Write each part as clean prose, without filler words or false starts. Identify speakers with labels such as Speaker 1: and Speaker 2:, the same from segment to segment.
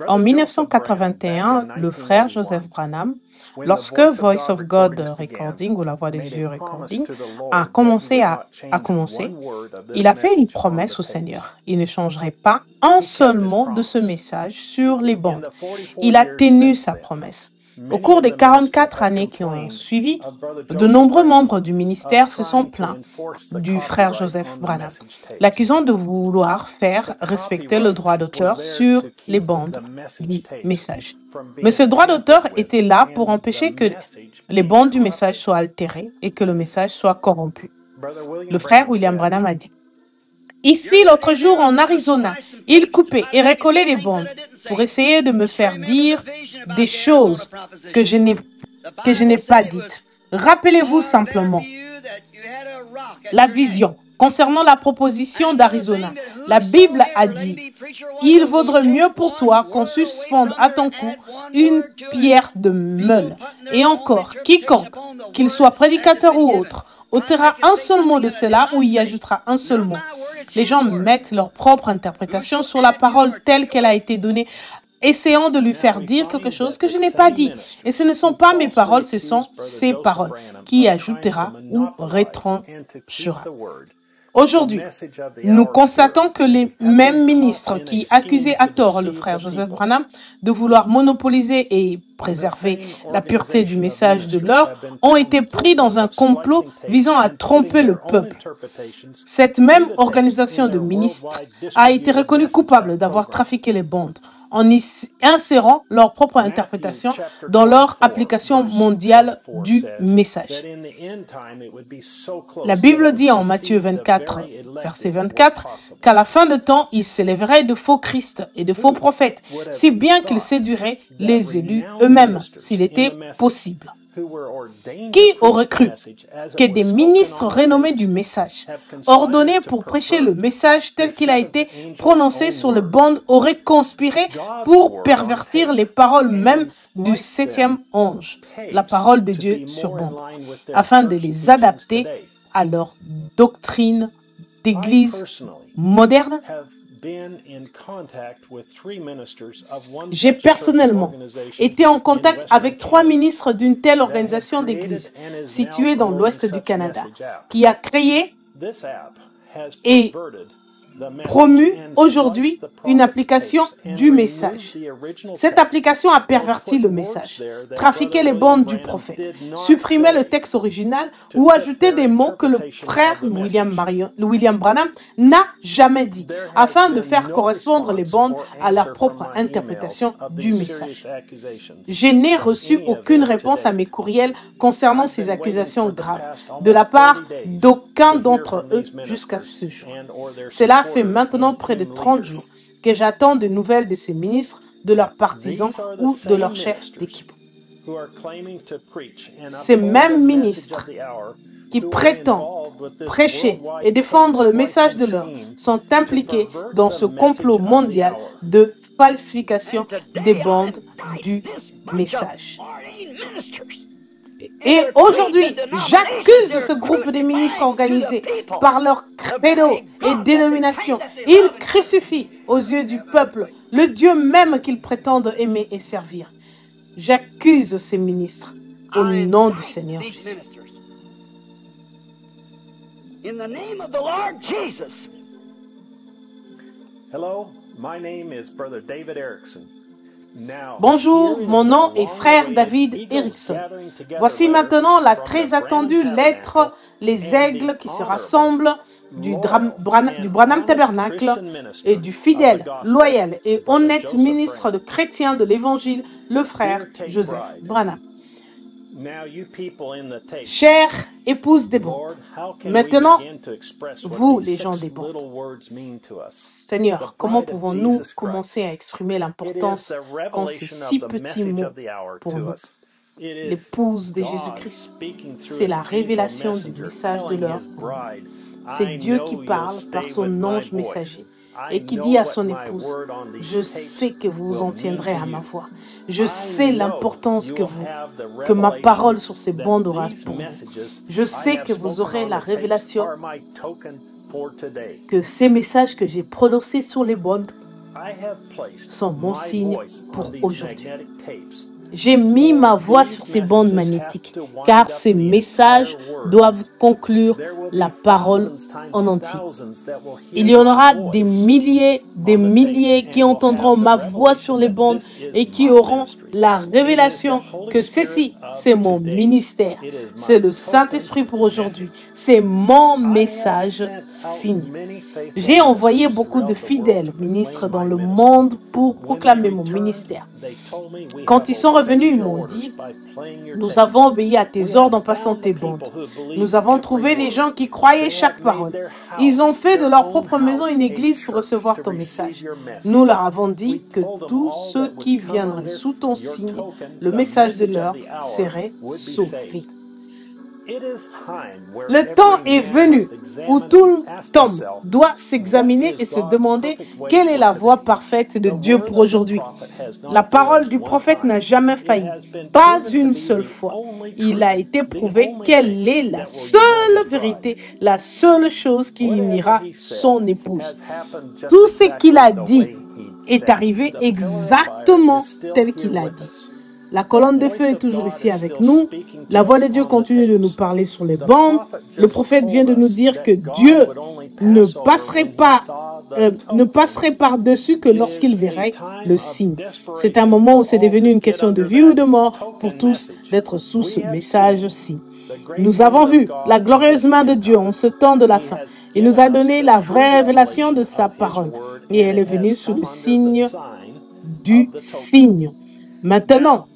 Speaker 1: En 1981, le frère Joseph Branham, lorsque Voice of God Recording ou La Voix de Dieu Recording a commencé, il a fait une promesse au Seigneur. Il ne changerait pas un seul mot de ce message sur les bandes. Il a tenu sa promesse. Au cours des 44 années qui ont suivi, de nombreux membres du ministère se sont plaints du frère Joseph Branham, l'accusant de vouloir faire respecter le droit d'auteur sur les bandes du message. Mais ce droit d'auteur était là pour empêcher que les bandes du message soient altérées et que le message soit corrompu. Le frère William Branham a dit: ici, l'autre jour, en Arizona, il coupait et recollait les bandes pour essayer de me faire dire des choses que je n'ai pas dites. Rappelez-vous simplement la vision concernant la proposition d'Arizona. La Bible a dit: il vaudrait mieux pour toi qu'on suspende à ton cou une pierre de meule. Et encore, quiconque, qu'il soit prédicateur ou autre, ôtera un seul mot de cela ou y ajoutera un seul mot. Les gens mettent leur propre interprétation sur la parole telle qu'elle a été donnée, essayant de lui faire dire quelque chose que je n'ai pas dit. Et ce ne sont pas mes paroles, ce sont ses paroles qui ajoutera ou retranchera. Aujourd'hui, nous constatons que les mêmes ministres qui accusaient à tort le frère Joseph Branham de vouloir monopoliser et préserver la pureté du message de l'heure ont été pris dans un complot visant à tromper le peuple. Cette même organisation de ministres a été reconnue coupable d'avoir trafiqué les bandes en insérant leur propre interprétation dans leur application mondiale du message. La Bible dit en Matthieu 24, verset 24, qu'à la fin de temps, il s'élèverait de faux Christ et de faux prophètes, si bien qu'ils séduiraient les élus eux-mêmes, s'il était possible. Qui aurait cru que des ministres renommés du message, ordonnés pour prêcher le message tel qu'il a été prononcé sur le bandes, auraient conspiré pour pervertir les paroles même du septième ange, la parole de Dieu sur bande, afin de les adapter à leur doctrine d'église moderne? J'ai personnellement été en contact avec 3 ministres d'une telle organisation d'église située dans l'ouest du Canada, qui a créé et promu aujourd'hui une application du message. Cette application a perverti le message, trafiqué les bandes du prophète, supprimé le texte original ou ajouté des mots que le frère William Branham n'a jamais dit, afin de faire correspondre les bandes à leur propre interprétation du message. Je n'ai reçu aucune réponse à mes courriels concernant ces accusations graves de la part d'aucun d'entre eux jusqu'à ce jour. Cela fait maintenant près de 30 jours que j'attends des nouvelles de ces ministres, de leurs partisans ou de leurs chefs d'équipe. Ces mêmes ministres qui prétendent prêcher et défendre le message de l'heure sont impliqués dans ce complot mondial de falsification des bandes du message. Et aujourd'hui, j'accuse ce groupe de ministres organisés par leur credo et dénomination. Ils crucifient aux yeux du peuple le Dieu même qu'ils prétendent aimer et servir. J'accuse ces ministres au nom du Seigneur Jésus.
Speaker 2: In the name of the Lord Jesus.
Speaker 3: Hello, my name is Brother David Erickson.
Speaker 1: Bonjour, mon nom est frère David Erickson. Voici maintenant la très attendue lettre Les Aigles qui se rassemblent du Branham Tabernacle et du fidèle, loyal et honnête ministre de chrétien de l'Évangile, le frère Joseph Branham. Chère épouse des bandes, maintenant, vous, les gens des bandes, Seigneur, comment pouvons-nous commencer à exprimer l'importance qu'ont ces si petits mots pour nous? L'épouse de Jésus-Christ, c'est la révélation du message de l'heure. C'est Dieu qui parle par son ange messager et qui dit à son épouse: je sais que vous vous en tiendrez à ma voix. Je sais l'importance que ma parole sur ces bandes aura pour vous. Je sais que vous aurez la révélation que ces messages que j'ai prononcés sur les bandes sont mon signe pour aujourd'hui. J'ai mis ma voix sur ces bandes magnétiques, car ces messages doivent conclure la parole en entier. Il y en aura des milliers qui entendront ma voix sur les bandes et qui auront la révélation que ceci, c'est mon ministère. C'est le Saint-Esprit pour aujourd'hui. C'est mon message signe. J'ai envoyé beaucoup de fidèles ministres dans le monde pour proclamer mon ministère. Quand ils sont revenus, ils m'ont dit, nous avons obéi à tes ordres en passant tes bandes. Nous avons trouvé les gens qui croyaient chaque parole. Ils ont fait de leur propre maison une église pour recevoir ton message. Nous leur avons dit que tous ceux qui viendraient sous ton signe, le message de l'heure serait sauvé. Le temps est venu où tout homme doit s'examiner et se demander quelle est la voie parfaite de Dieu pour aujourd'hui. La parole du prophète n'a jamais failli, pas une seule fois. Il a été prouvé quelle est la seule vérité, la seule chose qui unira son épouse. Tout ce qu'il a dit est arrivé exactement tel qu'il a dit. La colonne de feu est toujours ici avec nous. La voix de Dieu continue de nous parler sur les bandes. Le prophète vient de nous dire que Dieu ne passerait par-dessus que lorsqu'il verrait le signe. C'est un moment où c'est devenu une question de vie ou de mort pour tous d'être sous ce message-ci. Nous avons vu la glorieuse main de Dieu en ce temps de la fin. Il nous a donné la vraie révélation de sa parole. Et elle est venue sous le signe du signe. Maintenant,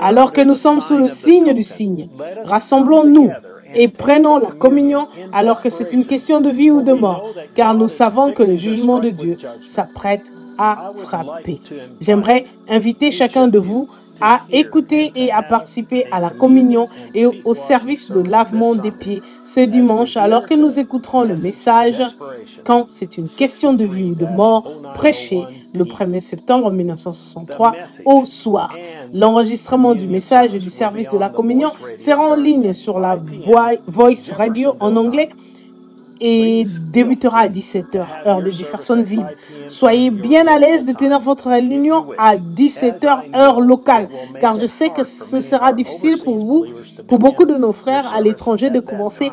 Speaker 1: alors que nous sommes sous le signe du signe, rassemblons-nous et prenons la communion alors que c'est une question de vie ou de mort, car nous savons que le jugement de Dieu s'apprête à frapper. J'aimerais inviter chacun de vous à écouter et à participer à la communion et au service de lavement des pieds ce dimanche alors que nous écouterons le message quand c'est une question de vie ou de mort prêché le 1er septembre 1963 au soir. L'enregistrement du message et du service de la communion sera en ligne sur la Voice Radio en anglais et débutera à 17h, heure de Jeffersonville. Soyez bien à l'aise de tenir votre réunion à 17h, heure locale, car je sais que ce sera difficile pour vous, pour beaucoup de nos frères à l'étranger, de commencer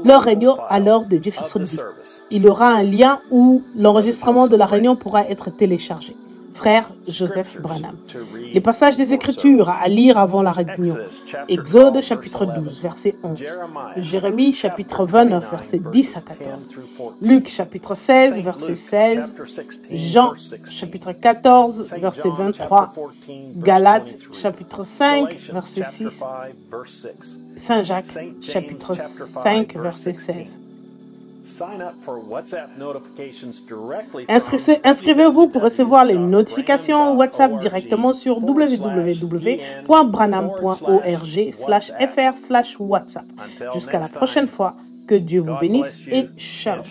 Speaker 1: leur réunion à l'heure de Jeffersonville. Il y aura un lien où l'enregistrement de la réunion pourra être téléchargé. Frère Joseph Branham. Les passages des Écritures à lire avant la réunion. Exode chapitre 12, verset 11. Jérémie chapitre 29, verset 10 à 14. Luc chapitre 16, verset 16. Jean chapitre 14, verset 23. Galates chapitre 5, verset 6. Saint Jacques chapitre 5, verset 16. Inscrivez-vous pour recevoir les notifications WhatsApp directement sur www.branham.org/fr/WhatsApp. Jusqu'à la prochaine fois, que Dieu vous bénisse et shalom.